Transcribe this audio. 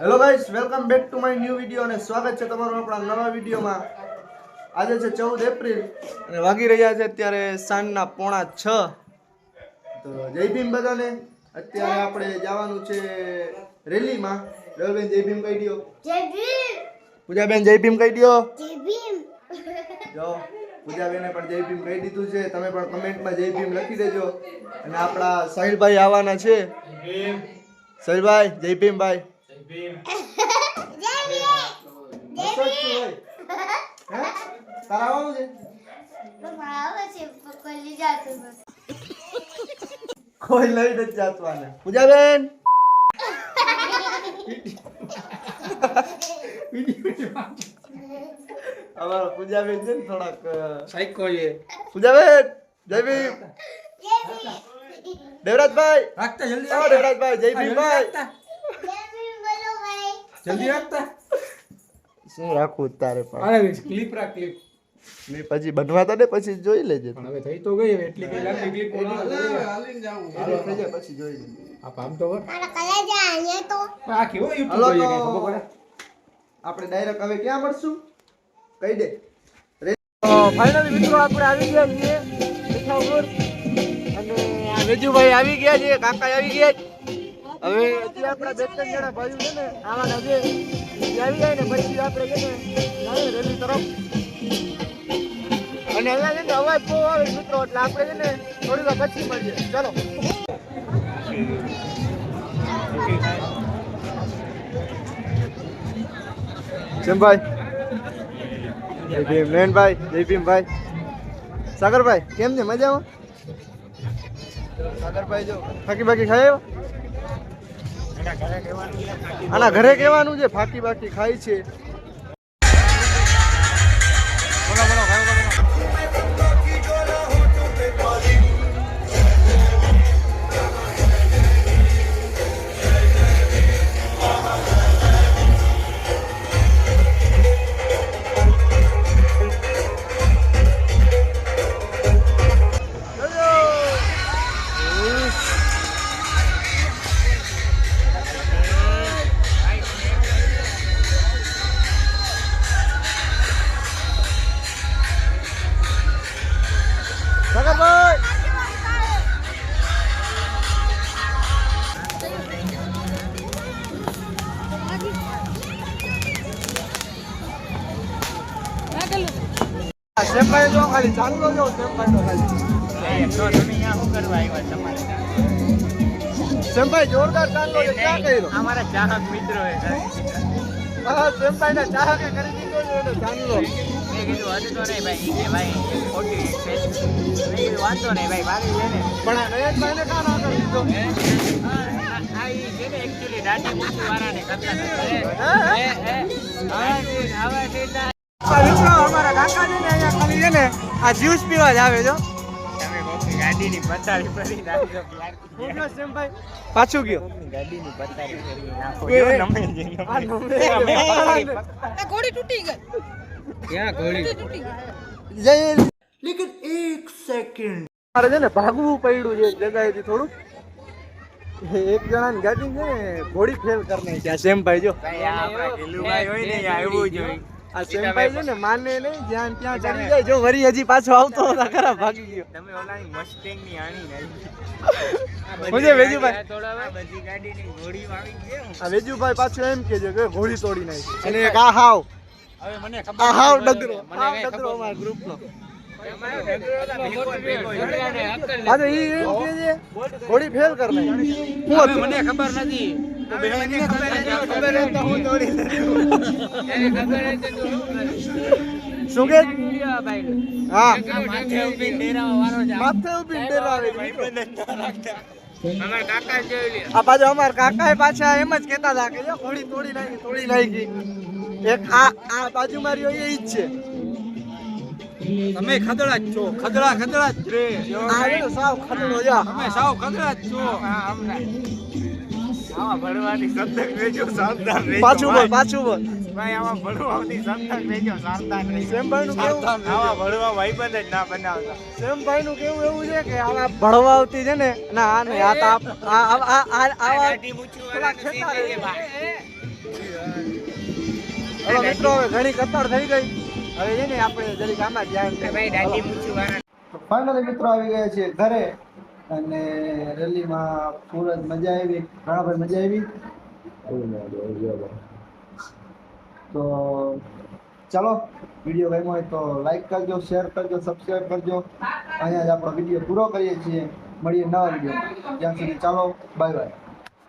Hello guys, welcome back to my new video અને સ્વાગત છે તમારું આપણા નવા વિડીયોમાં. આજે છે 14 એપ્રિલ અને વાગી રહ્યા છે અત્યારે સાંજના 5:45. તો જય ભીમ બધાને. અત્યારે આપણે જવાનું છે રેલીમાં. રેલવેન જય ભીમ કહી દો. જય ભીમ. પૂજાબેન જય ભીમ કહી દો. જય ભીમ. જો પૂજાબેને પણ જય ભીમ કહી દીધું છે. તમે પણ કમેન્ટમાં જય ભીમ લખી દેજો. અને આપણા સાહિલભાઈ આવવાના છે. સાહિલભાઈ જય ભીમ ભાઈ. કોઈ લઈ નથી જાતું. પૂજાબેન અમારા પૂજાબેન છે ને થોડાક સાઈકો છે. પૂજાબેન જય ભીમ. દેવરાજભાઈ રાખતા જલ્દી આવો. દેવરાજભાઈ જય ભીમ ભાઈ. જલ્દી રાખતા. શું રાખું તારે પણ? અરે ક્લિપ રાખ ક્લિપ. મેં પછી બનવાતા ને પછી જોઈ લેજે. પણ હવે થઈ તો ગઈ હવે એટલી કઈ લાંબી ક્લિપ હાલીને જાવું. હાલો થઈ જાય પછી જોઈ લેજે. આપ આમ તો કર. મારા કલેજા અહીંયા તો આ કેવો હાલો YouTube તો જોઈએ કઈ ખબર પડે. આપણે ડાયરેક્ટ હવે ક્યાં મળશું કહી દે. ફાઇનલી મિત્રો આપણે આવી ગયા છીએ મીઠાપુર અને આ વેજુભાઈ આવી ગયા છે, કાકા આવી ગયા છે. હવે હજી આપણા બે ત્રણ જણા ભાઈઓ છે ને આવાના છે, એ આવી જાય ને પછી આપણે છે ને જાય રેલી તરફ. અને અહીંયા છે ને અવાજ બહુ આવે મિત્રો, એટલે આપણે છે ને થોડી વાર પછી મળીએ. ચલો જેમભાઈ જય ભીમ. નયનભાઈ જય ભીમ ભાઈ. સાગરભાઈ કેમ છે? મજામાં? સાગરભાઈ જો ફાકી બાકી ખાય આના ઘરે કહેવાનું છે. ફાકી બાકી ખાય છે. બોલો બોલો ખાય બોલો. સેમભાઈ જો ખાલી ચાંદલો જો સેમભાઈ નો ખાલી. સેમભાઈ જોરદાર ચાંદલો છે. ક્યાં કર્યો? અમારા ચાહક મિત્રો હા સેમભાઈ ના ચાહકે કરી દીધો છે એનો ચાંદલો. મેં કીધું હતું તો નહીં ભાઈ, કે ભાઈ ખોટી છે. મેં કીધું વાંધો નહીં ભાઈ, ભાગી છે ને. પણ આ નયનભાઈ ને કાં ના કરી દીધો? આ ઈ છે ને એકચ્યુઅલી દાઢી મૂછું વાળાને કરતા હતા. મિત્રો અમારા કાકા છે ને અહીંયા ખાલી છે ને આ જ્યુસ પીવા જ આવે જો. તમે કોકની ગાડીની પથારી ફરી નાખજો. સેમભાઈ પાછું ગયો. ગાડીની પથારી ફરી નાખો. બે. જો નમે જઈ નમે. આ નમે. ઘોડી તૂટી ગઈ. ક્યાં ઘોડી? તૂટી ગઈ. જય લેકિન એક સેકન્ડ મારે છે ને ભાગવું પડ્યું છે જગાએથી થોડુંક. એક જણાની ગાડી છે ને ઘોડી ફેલ કરી નાખી. સેમભાઈ જો ભાઈ આ આપણા ગેલુભાઈ હોય ને એ આવવું જોઈએ. આ સેમભાઈ છે ને માને નહીં, જ્યાં ત્યાં ચડી જાય. જો વરી હજી પાછો આવતો હતા ખરા ભાગી ગયો. તમે ઓલાની મસ્ટેંગ ની આણી નાખી. મુજે વેજુભાઈ આ બધી ગાડીની ઘોડીઓ આવી ગઈ. આ વેજુભાઈ પાછું એમ કે છે કે ઘોડી તોડી નાખી. અને એક આ હાવ હવે મને ખબર આ હાવ મને ડગરો કઈ હાવ ખબર ડગરો અમારા ગ્રુપનો. ભેગો આ તો ઈ એમ કે છે ઘોડી ફેલ કરી નાખી. હું હતું? મને ખબર નથી. શું કે? હા માથે ઊભી ડેરાવા વાળો છે. માથે ઊભી ડેરાવે છે. અમારા કાકા જોઈ લે. આ પાછો અમારા કાકા પાછા એમ જ કહેતા હતા કે જો ઘોડી તોડી નાખી. એક આ બાજુ મારી હોય એ જ છે. તમે ખદડા જ છો. ખદડા જ રે. આ રહ્યો સાવ ખતરો જા. તમે સાવ ખદડા જ છો. આમાં ભણવાની સતત વેજો સાવધાન રહેજો. પાછું બોલ પાછું બોલ. ભાઈ આમાં ભણવાની સતત વેજો સાવધાન રહેજો. સેમભાઈ નું કેવું આવા ભણવા ભાઈબંધ જ ના બનાવતા. સેમભાઈ નું કેવું એવું છે કે આવા ભણવા આવતી છે ને ના આ નહીં આ તો આવા ગાડી મૂછું પેલા વાળાને ખેતા સીધે રહે. ભાઈ. ચલો મિત્રો હવે ઘણી કતાર થઈ ગઈ. હવે છે ને આપણે જરીક આમાં ધ્યાન તો ફાઇનલી મિત્રો આવી ગયા છીએ ઘરે અને રેલીમાં ફૂલ જ મજા આવી, ઘણા ભાઈ મજા આવી. તો ચાલો, વિડીયો ગમ્યો હોય તો લાઈક કરજો, શેર કરજો, સબસ્ક્રાઈબ કરજો. અહીંયા જ આપણો વિડીયો પૂરો કરીએ છીએ. મળીએ નવા વિડીયો. ત્યાં સુધી ચાલો, બાય બાય.